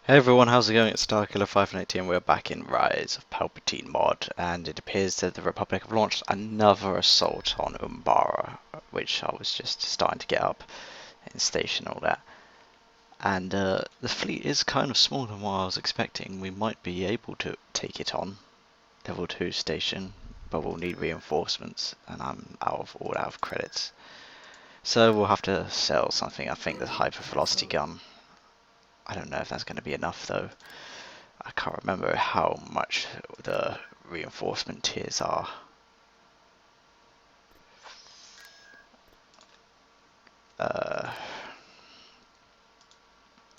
Hey everyone, how's it going? It's Starkiller580 and we're back in Rise of Palpatine mod, and it appears that the Republic have launched another assault on Umbara, which I was just starting to get up in station and all that. And the fleet is kind of smaller than what I was expecting. We might be able to take it on, level 2 station, but we'll need reinforcements, and I'm all out of credits. So we'll have to sell something. I think the hypervelocity gun. I don't know if that's going to be enough though. I can't remember how much the reinforcement tiers are.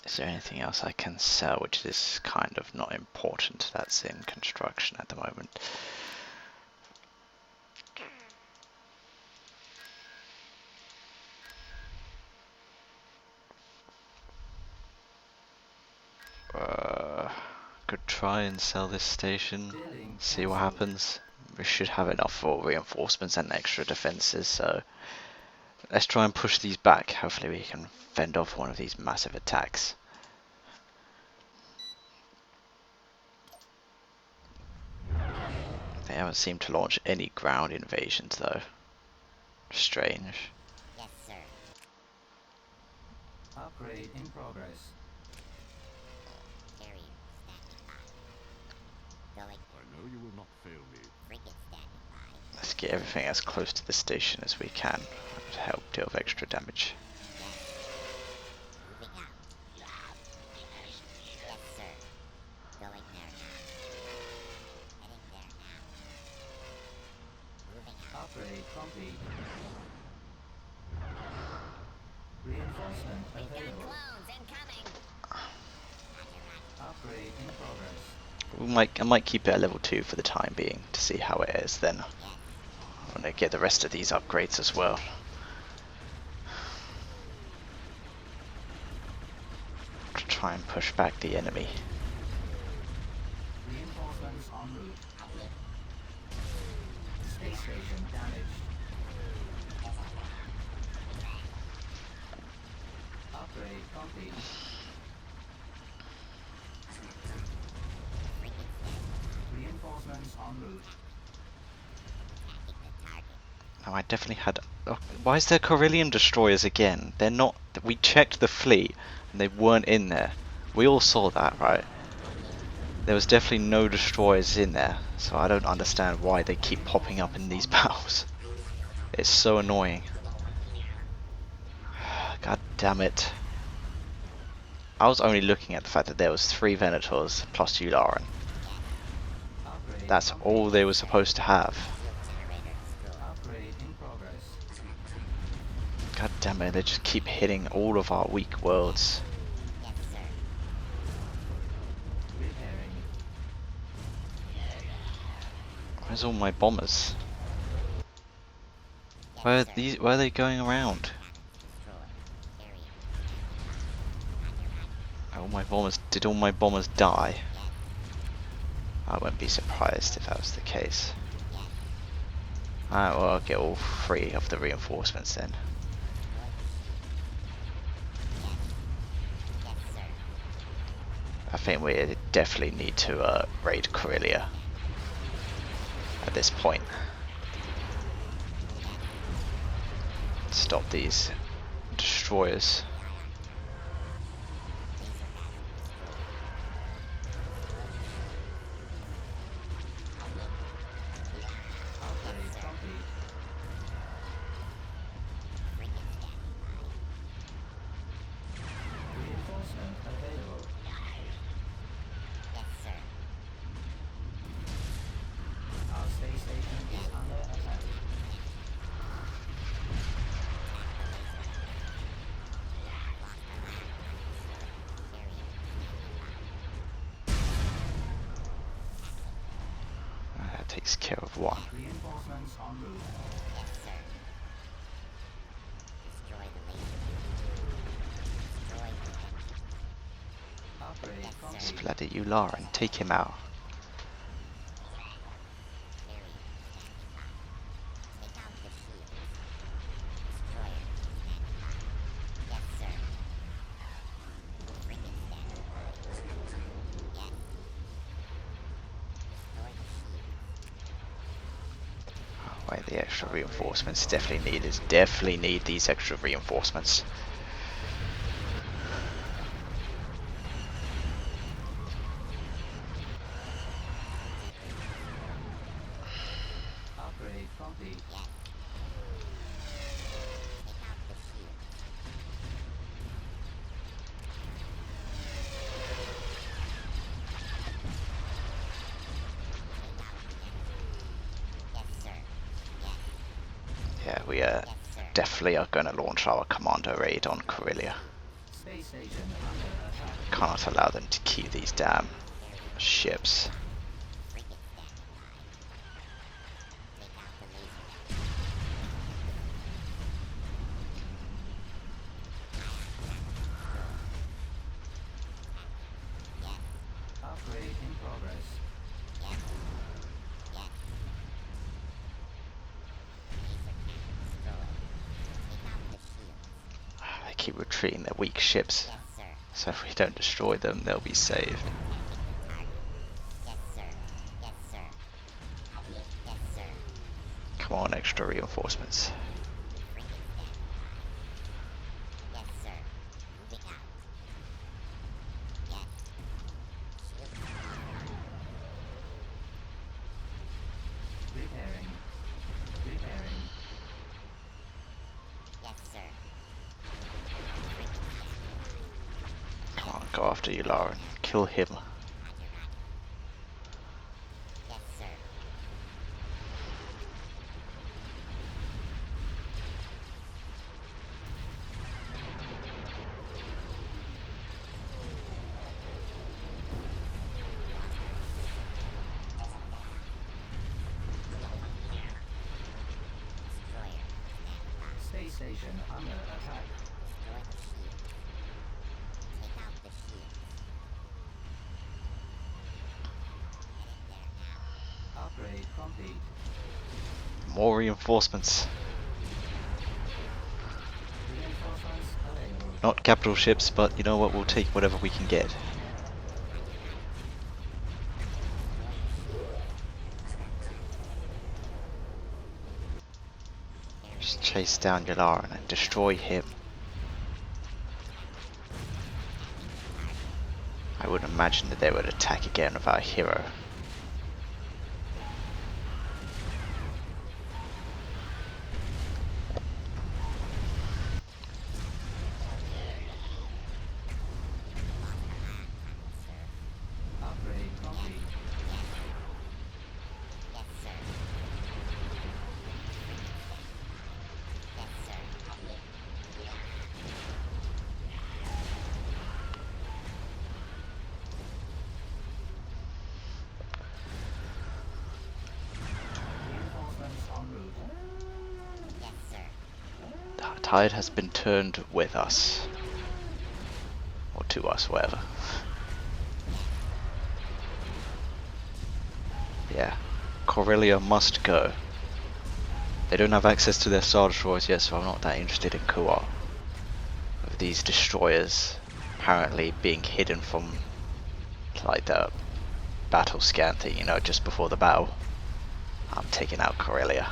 Is there anything else I can sell which is kind of not important that's in construction at the moment? Could try and sell this station, see what happens. We should have enough for reinforcements and extra defenses, so let's try and push these back. Hopefully we can fend off one of these massive attacks. They haven't seemed to launch any ground invasions though. Strange. Yes, sir. Upgrade in progress. Carrier standing by. Going. I know you will not fail me. Frigate standing by. Let's get everything as close to the station as we can to help deal with extra damage. Moving out. Yes, sir. Going there now. Heading there now. Moving out. Upgrade complete. Reinforcement available. Clones incoming. Upgrade in progress. I might keep it at level 2 for the time being to see how it is then. I want to get the rest of these upgrades as well. To try and push back the enemy. Reinforcements en route. Space station damaged. Upgrade complete. Reinforcements en route. Now I definitely had... Oh, why is there Corellian destroyers again? They're not... We checked the fleet and they weren't in there. We all saw that, right? There was definitely no destroyers in there, so I don't understand why they keep popping up in these battles. It's so annoying. God damn it. I was only looking at the fact that there was 3 Venators plus Yularen. That's all they were supposed to have. God damn it, they just keep hitting all of our weak worlds. Where's all my bombers? Where are they going around? Did all my bombers die? I wouldn't be surprised if that was the case. Alright, well I'll get all 3 of the reinforcements then. I think we definitely need to raid Corellia at this point. Stop these destroyers. Takes care of one. Reinforcements en route. Yes, sir. Destroy the laser. Destroy the... Upgrade complete. This bloody Yularen, take him out. Take out the shield. Destroyer standing by. Yes, sir. Frigate standing by. Wait, the extra reinforcements definitely needed. Definitely need these extra reinforcements. Upgrade complete. Yes. Take out the shield. Yes, sir. Yes. Yeah, we Yes, sir. definitely are going to launch our commando raid on Corellia. Space station under attack. Can't allow them to keep these damn ships. Frigate standing by. Take out the laser. Yes. Upgrade in progress. Yes. Yes. Laser cannon destroyed. Take out the shields. They keep retreating their weak ships, Yes, sir. so if we don't destroy them, they'll be saved. Yes, sir. Yes, sir. Yes, sir. Come on, extra reinforcements. Frigate standing by. Yes, sir. Moving out. Yes. Shield. Repairing. Repairing. Yes, sir. Frigate standing by. Come on, go after you, Lauren. Kill him. Roger, roger. Yes, sir. Destroyer standing by. Space station under attack. Destroy the shield. Take out the shield. Heading there now. Upgrade complete. More reinforcements. Reinforcements available. Not capital ships, but you know what, we'll take whatever we can get. Just chase down Yularin and destroy him. I wouldn't imagine that they would attack again with our hero. Upgrade complete. Yes, sir. Yes, sir. Reinforcements en route. Yes, sir. The tide has been turned with us. Or to us, whatever. Yeah. Corellia must go. They don't have access to their Star Destroyers yet, so I'm not that interested in co-op. With these destroyers apparently being hidden from like the battle scan thing, you know, just before the battle. I'm taking out Corellia.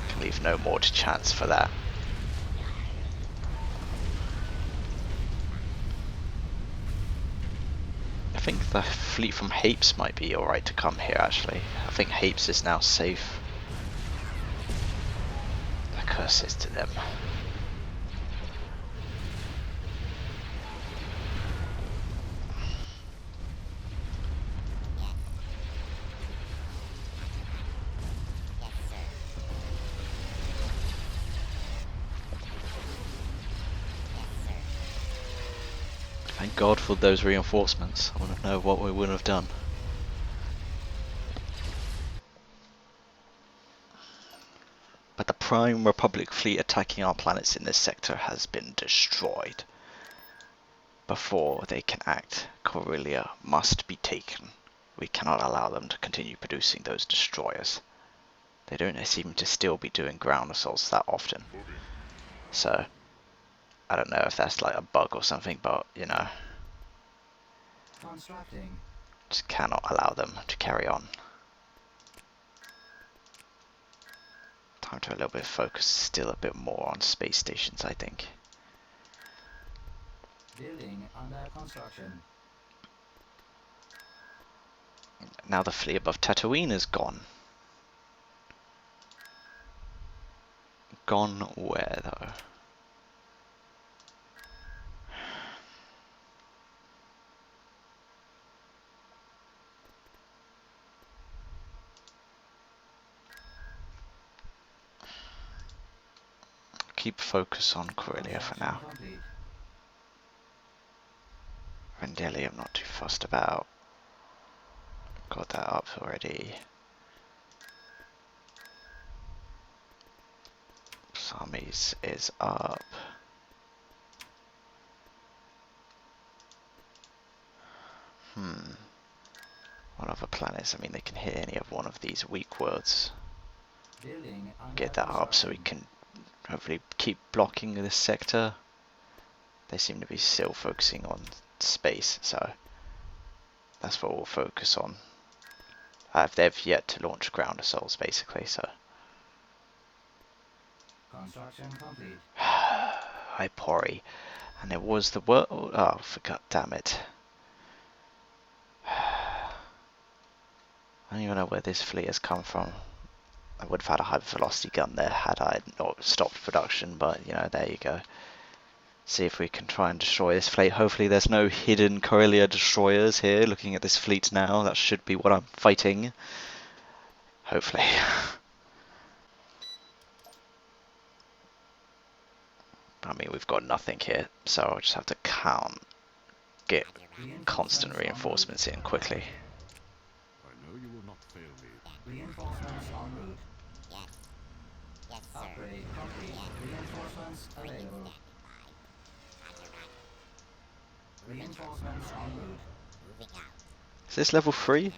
Can leave no more to chance for that. I think the fleet from Hapes might be alright to come here actually. I think Hapes is now safe. The curse is to them. Yes, sir. Yes, sir. Thank God for those reinforcements. I wouldn't know what we would have done. But the Prime Republic fleet attacking our planets in this sector has been destroyed. Before they can act, Corellia must be taken. We cannot allow them to continue producing those destroyers. They don't seem to still be doing ground assaults that often. So, I don't know if that's like a bug or something, but you know, Constructing. just cannot allow them to carry on. Time to a little bit focus still a bit more on space stations, I think. Building under construction. Now the fleet above Tatooine is gone. Gone where though? Keep focus on Corellia for now. Complete. Rendelli I'm not too fussed about. Got that up already. Samis is up. What other planets? I mean, they can hit any of one of these weak worlds. Building under Get that up so we can hopefully keep blocking this sector. They seem to be still focusing on space, so that's what we'll focus on. They've yet to launch ground assaults, basically, so. Construction complete. Hi, Pori. And it was the world. Oh, forgot, damn it. I don't even know where this fleet has come from. I would have had a hypervelocity gun there had I not stopped production, but you know, there you go. See if we can try and destroy this fleet. Hopefully there's no hidden Corellia destroyers here. Looking at this fleet now, that should be what I'm fighting. Hopefully. I mean, we've got nothing here, so I'll just have to get constant reinforcements in quickly. I know you will not fail me. Reinforcements en route. Yes, sir. Upgrade complete. Reinforcements available. Reinforcements en route. Is this level 3?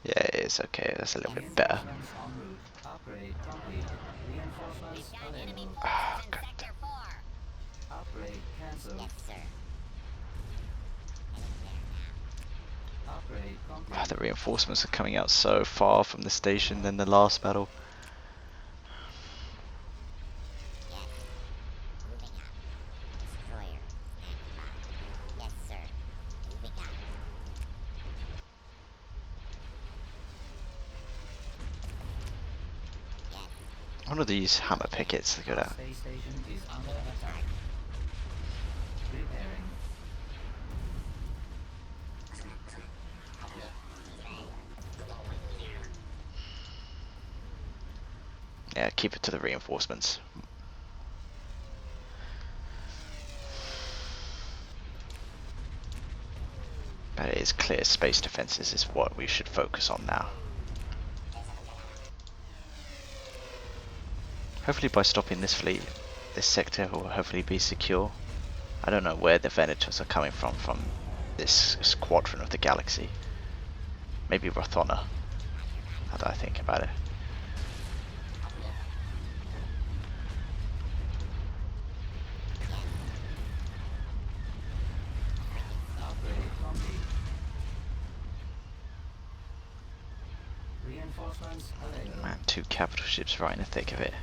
Yeah, it is. Okay, that's a little bit better. Reinforcements en route. Upgrade complete. Reinforcements available. Ah, God. Upgrade cancelled. Yes, sir. Upgrade complete. The reinforcements are coming out so far from the station than the last battle. One of these hammer pickets are good at. Space station is under attack. Repairing. Yeah, keep it to the reinforcements. But it is clear space defenses is what we should focus on now. Hopefully by stopping this fleet, this sector will hopefully be secure. I don't know where the Venators are coming from this squadron of the galaxy. Maybe Rothona, now that I think about it. Upgrade complete. Reinforcements available. Man, 2 capital ships right in the thick of it.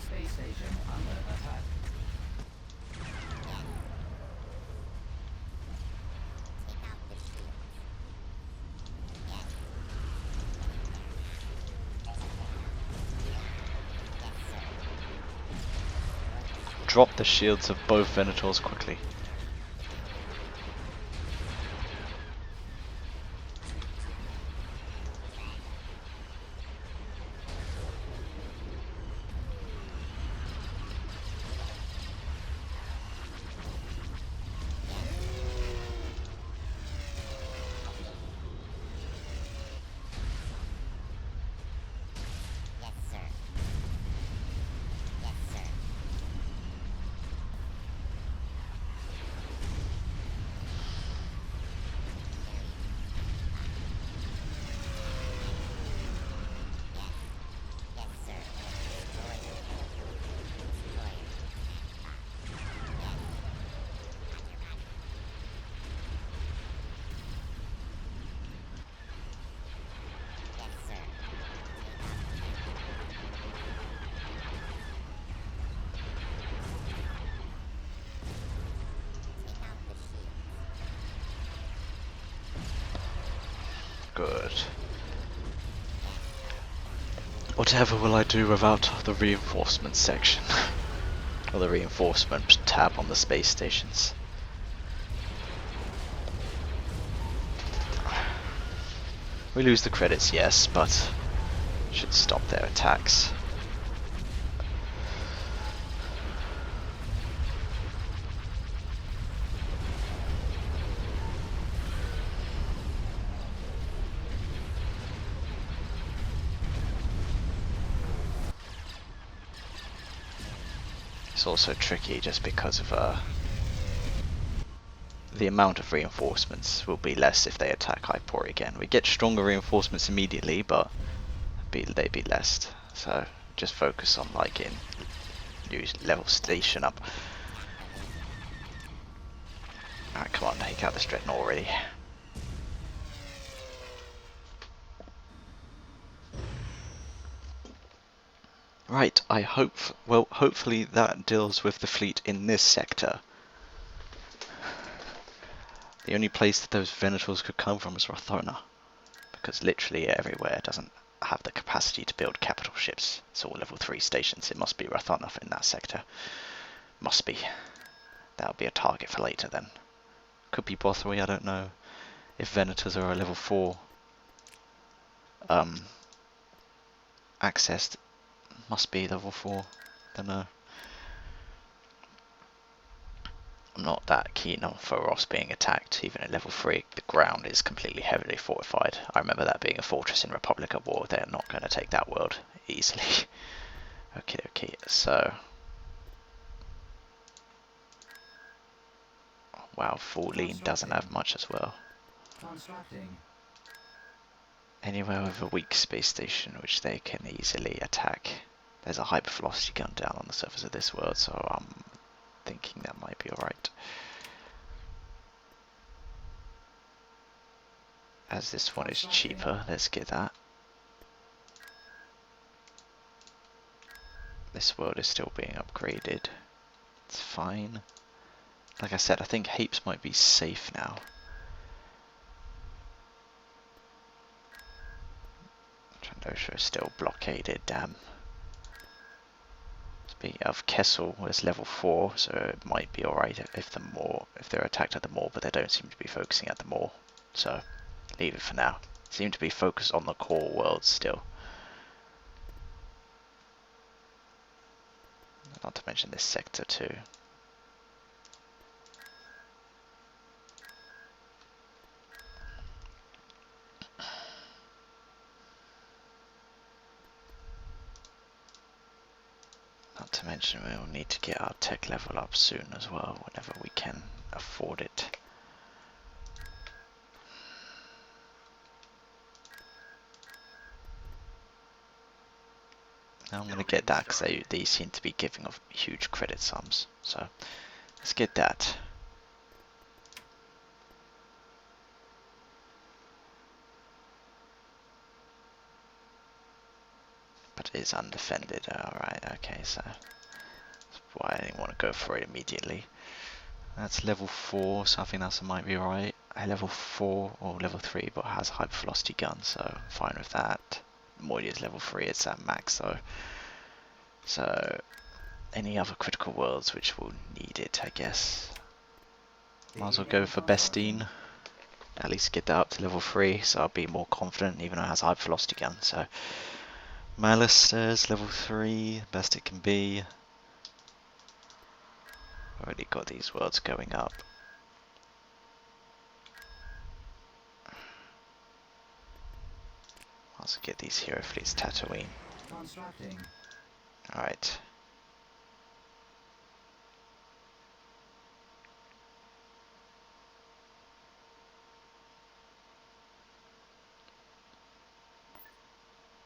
Space station under attack. Drop the shields of both Venators quickly. Good. Whatever will I do without the reinforcement section? Or the reinforcement tab on the space stations? We lose the credits, yes, but should stop their attacks. It's also tricky just because of the amount of reinforcements will be less if they attack Hypori again. We get stronger reinforcements immediately, but they'd be less. So just focus on like getting new level station up. Alright, come on, take out this dreadnought already. Right, hopefully that deals with the fleet in this sector. The only place that those Venators could come from is Rathona, because literally everywhere doesn't have the capacity to build capital ships. It's all level 3 stations. It must be Rathona in that sector. Must be. That'll be a target for later then. Could be Bothway, I don't know. If Venators are a level 4 accessed, must be level 4. Don't know. I'm not that keen on Pharos being attacked, even at level 3. The ground is completely heavily fortified. I remember that being a fortress in Republic of War. They're not going to take that world easily. Okay, so... Wow, Lean doesn't have much as well. Anywhere with a weak space station which they can easily attack. There's a hypervelocity gun down on the surface of this world, so I'm thinking that might be alright. As this one is cheaper, let's get that. This world is still being upgraded. It's fine. Like I said, I think Hapes might be safe now. Trandosha is still blockaded, damn. Speaking of, Kessel was level 4, so it might be alright if they're attacked at the mall, but they don't seem to be focusing at the mall. So leave it for now. Seem to be focused on the core world still. Not to mention this sector too. Not to mention we'll need to get our tech level up soon as well, whenever we can afford it. Now I'm going to get that because they seem to be giving off huge credit sums. So let's get that. But it is undefended. Alright, okay, so that's why I didn't want to go for it immediately. That's level 4, so I think that might be alright. A level 4 or level 3, but has hypervelocity gun, so I'm fine with that. Moidy is level 3, it's at max though. So any other critical worlds which will need it, I guess. Might as well go for Bestine. At least get that up to level 3, so I'll be more confident, even though it has hypervelocity gun. So Malisters level 3, best it can be. Already got these worlds going up. Also get these hero fleets Tatooine. Alright.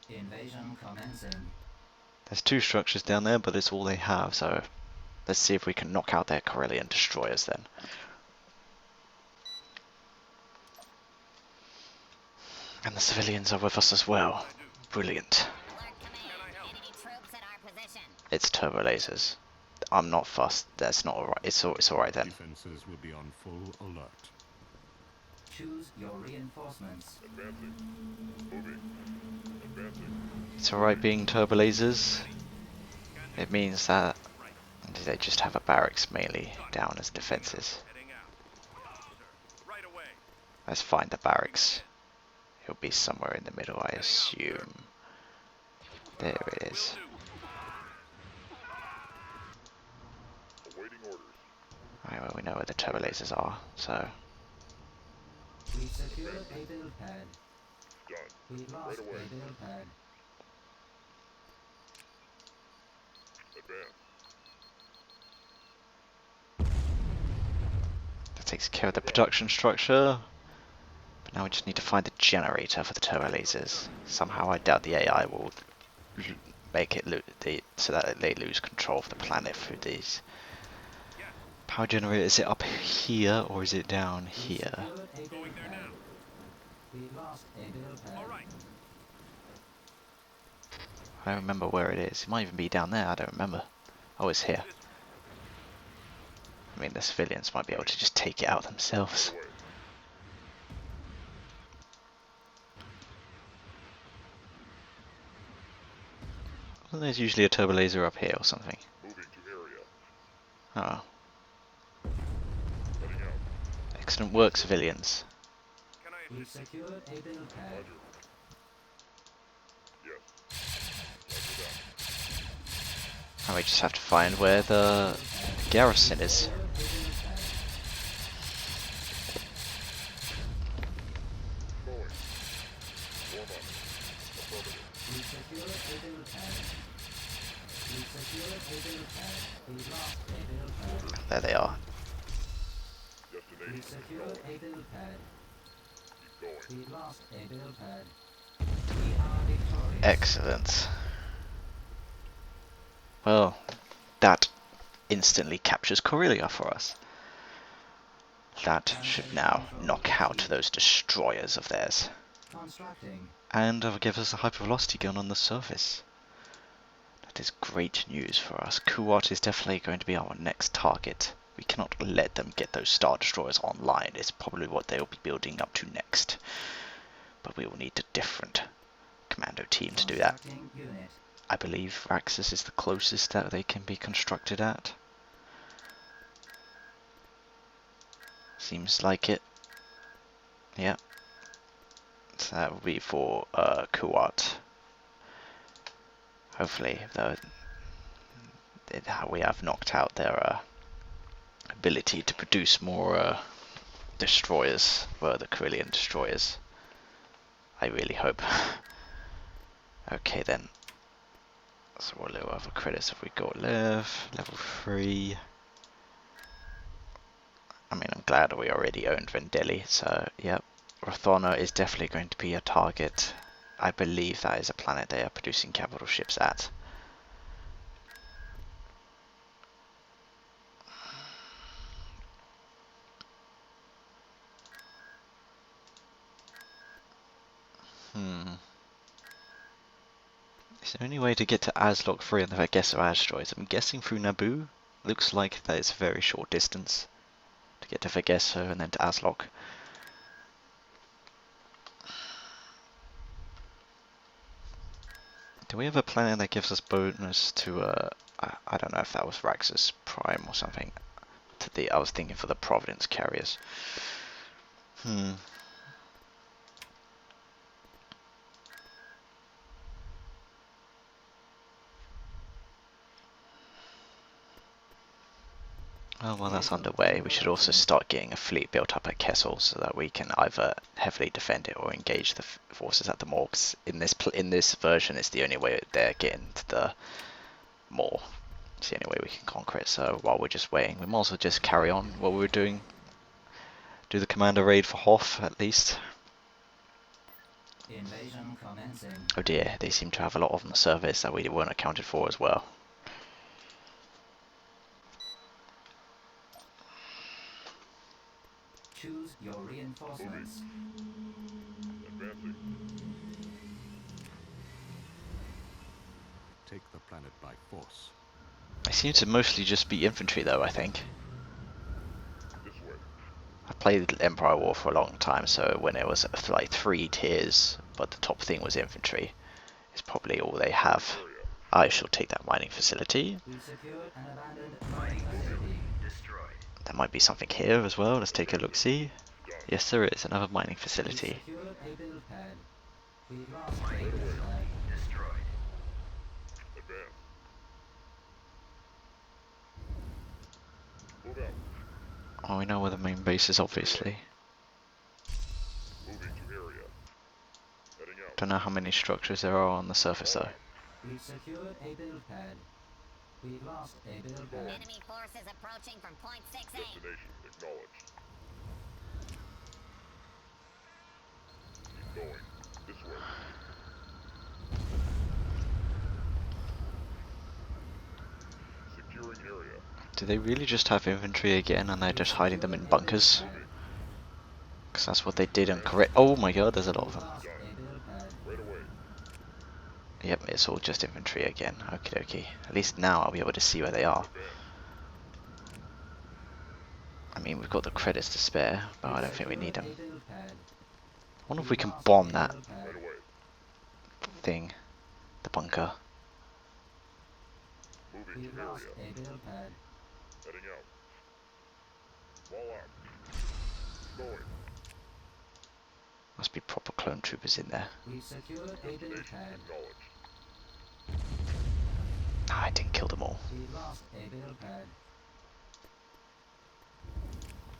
Invasion commencing. There's 2 structures down there, but it's all they have, so let's see if we can knock out their Corellian destroyers then. And the civilians are with us as well. Brilliant. It's turbo lasers. I'm not fussed. That's not alright. It's alright then. Defenses will be on full alert. Choose your reinforcements. Advancing. Moving. Advancing. It's alright being turbo lasers. It means that they just have a barracks mainly down as defenses. Let's find the barracks. It'll be somewhere in the middle, I assume. There it is. Awaiting orders. Right, well, we know where the turbo lasers are, so We secured a build pad. Done. We lost Right away. a build pad. Advance. that takes care of the production structure. But now we just need to find the generator for the turbo lasers. Somehow I doubt the AI will make it so that they lose control of the planet through these. Power generator, is it up here or is it down We here? secured a build pad. We lost a build pad. I don't remember where it is. It might even be down there, I don't remember. Oh, it's here. I mean, the civilians might be able to just take it out themselves. Away. Well, there's usually a turbo laser up here or something. Moving to area. Oh, Heading out. excellent work, civilians. We secured a build pad. Roger. Yes. Roger that. And we just have to find where the garrison is. Secured a build pad. Going. Warm up. Affirmative. We secured a build pad. We secured a build pad. We lost a build pad. There they are. We Destination. secured a build pad. Keep going. We lost a build pad. We are victorious. Excellent. Well, that instantly captures Corellia for us. That should now knock out those destroyers of theirs. Constructing. And give us a hypervelocity gun on the surface. That is great news for us. Kuat is definitely going to be our next target. We cannot let them get those Star Destroyers online. It's probably what they'll be building up to next. But we will need a different commando team to do that. Constructing unit. I believe Raxus is the closest that they can be constructed at. Seems like it. Yep. So that will be for Kuat. Hopefully, though, we have knocked out their ability to produce more destroyers, the Corellian destroyers. I really hope. Okay then. So what little other credits have we got left? Level 3. I mean, I'm glad we already owned Vendelli, so yep. Rothona is definitely going to be a target. I believe that is a planet they are producing capital ships at. Is there any way to get to Aslok 3 on the Vergesso asteroids? I'm guessing through Naboo. Looks like that it's a very short distance to get to Vergesso and then to Aslok. Do we have a planet that gives us bonus to I don't know if that was Raxus Prime or something. I was thinking for the Providence carriers. Oh, well, that's underway. We should also start getting a fleet built up at Kessel so that we can either heavily defend it or engage the forces at the Morgs. In this version, it's the only way they're getting to the Maw. It's the only way we can conquer it. So while we're just waiting, we might as well just carry on what we were doing. Do the commander raid for Hoth at least. Invasion commencing. Oh dear, they seem to have a lot on the surface that we weren't accounted for as well. Choose your reinforcements. Advancing. Take the planet by force. They seem to mostly just be infantry though, I think. This way. I played Empire War for a long time, so when it was like 3 tiers, but the top thing was infantry, it's probably all they have. Area. I shall take that mining facility. We secured an abandoned mining facility. Destroyed. There might be something here as well. Let's take a look-see. Done. Yes, there is another mining We facility. secured a build pad. We lost a build pad. Destroyed. Advance. Move out. Oh, we know where the main base is, obviously. Moving to area. Heading out. Don't know how many structures there are on the surface though. We secured a build pad. We lost a build pad. Enemy forces approaching from point 6A. Destination acknowledged. Keep going. This way. Securing area. Do they really just have infantry again and they're just hiding them in bunkers? Because that's what they did in Corellia. Oh my god, there's a lot of them. Lost a build pad. Right away. Yep, it's all just infantry again. Okie dokie. At least now I'll be able to see where they are. Advance. I mean, we've got the credits to spare, but I don't think we need them. A build pad. I wonder if we can bomb that Right away. thing. The bunker. Moving We to lost area. a build pad. Heading out. Wall out. Going. Must be proper clone troopers in there. We secured a build Destination pad. acknowledged. Ah, I didn't kill them all. We lost a build pad.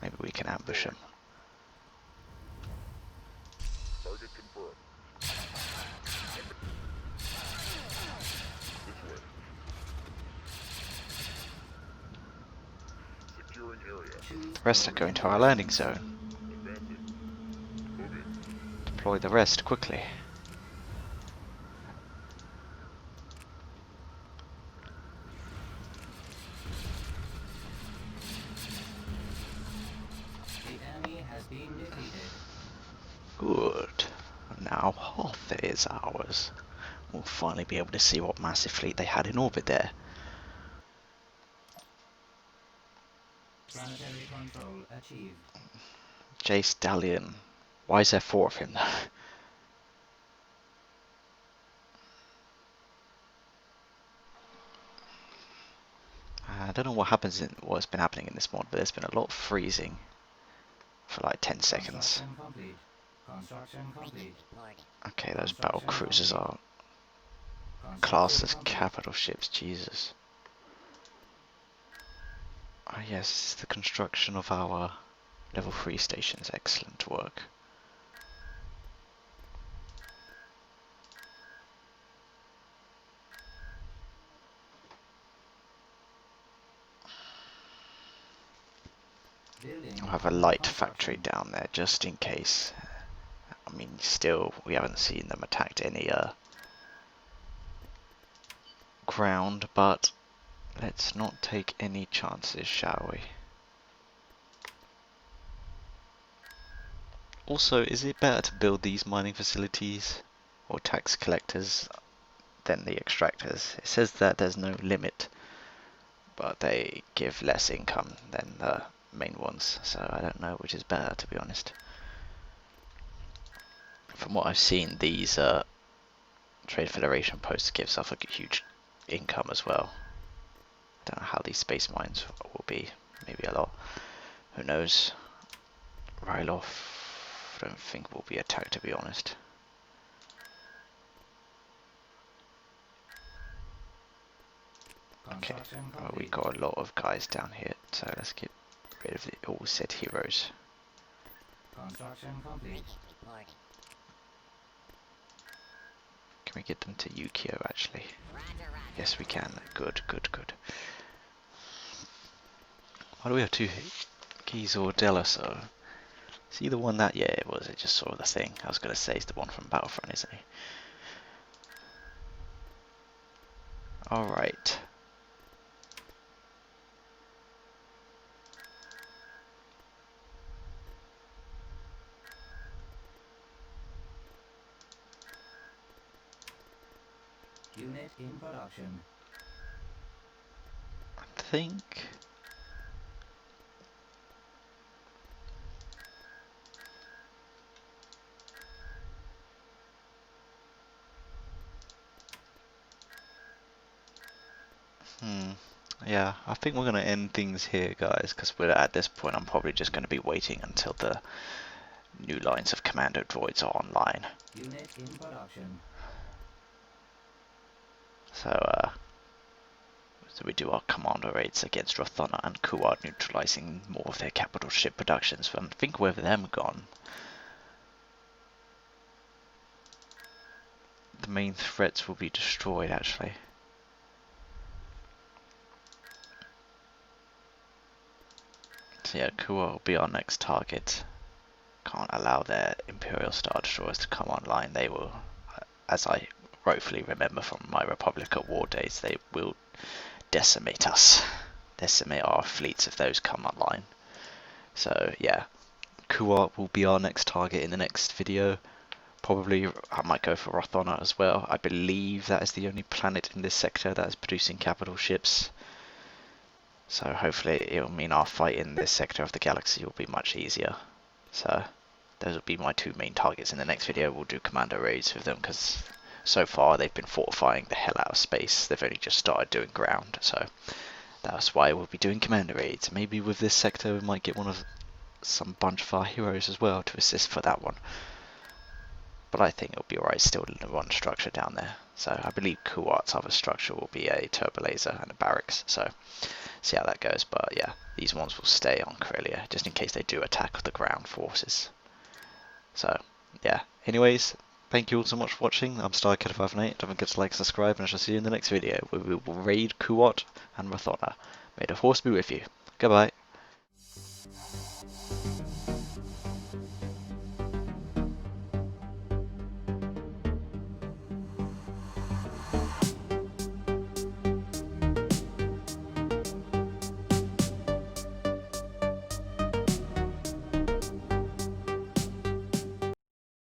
Maybe we can ambush them. Target confirmed. This way. Securing area. The rest are going to our landing zone. Advancing. Moving. Deploy the rest quickly. The enemy has been defeated. Good. Now half is ours. We'll finally be able to see what massive fleet they had in orbit there. Planetary control achieved. J Stallion. Why is there 4 of him though? I don't know what happens in what's been happening in this mod, but there's been a lot of freezing for like 10 seconds. Construction complete. Construction complete. Okay, those battle cruisers are Construction classed as complete. capital ships, Jesus. Ah yes, the construction of our level 3 stations, excellent work. Building I'll have a light factory down there just in case. I mean, still, we haven't seen them attacked any ground, but let's not take any chances, shall we? Also, is it better to build these mining facilities or tax collectors than the extractors? It says that there's no limit, but they give less income than the main ones, so I don't know which is better, to be honest. From what I've seen, these Trade Federation posts give us a huge income as well. Don't know how these space mines will be. Maybe a lot. Who knows? Ryloth, I don't think will be attacked, to be honest. Okay, Construction well, we complete. got a lot of guys down here, so let's get rid of the all said heroes. Construction complete. Can we get them to Yukio actually? Yes, we can. Good, good, good. Why do we have 2 keys or Delaso? Is he the one that, yeah, it was, it just saw the thing. I was going to say he's the one from Battlefront, isn't he? Alright. Unit in production. I think Hmm. Yeah, I think we're going to end things here, guys, because we're at this point. I'm probably just going to be waiting until the new lines of commando droids are online. Unit in production. So we do our commander raids against Rothana and Kuat, neutralizing more of their capital ship productions. I think with them gone, the main threats will be destroyed, actually. So yeah, Kuat will be our next target. Can't allow their Imperial Star Destroyers to come online. They will, as I rightfully remember from my Republic at War days, they will decimate us. Decimate our fleets if those come online. So yeah, Kuat will be our next target in the next video. Probably I might go for Rothana as well. I believe that is the only planet in this sector that is producing capital ships. So hopefully it will mean our fight in this sector of the galaxy will be much easier. So those will be my two main targets in the next video. We'll do commando raids with them because so far they've been fortifying the hell out of space. They've only just started doing ground, so that's why we'll be doing commando raids. Maybe with this sector we might get some bunch of our heroes as well to assist for that one. But I think it'll be alright still in the one structure down there. So I believe Kuat's other structure will be a turbo laser and a barracks. So see how that goes. But yeah, these ones will stay on Corellia just in case they do attack the ground forces. So yeah. Anyways, thank you all so much for watching. I'm StarKiller518. Don't forget to like, subscribe, and I shall see you in the next video where we will raid Kuat and Rothana. May the force be with you. Goodbye.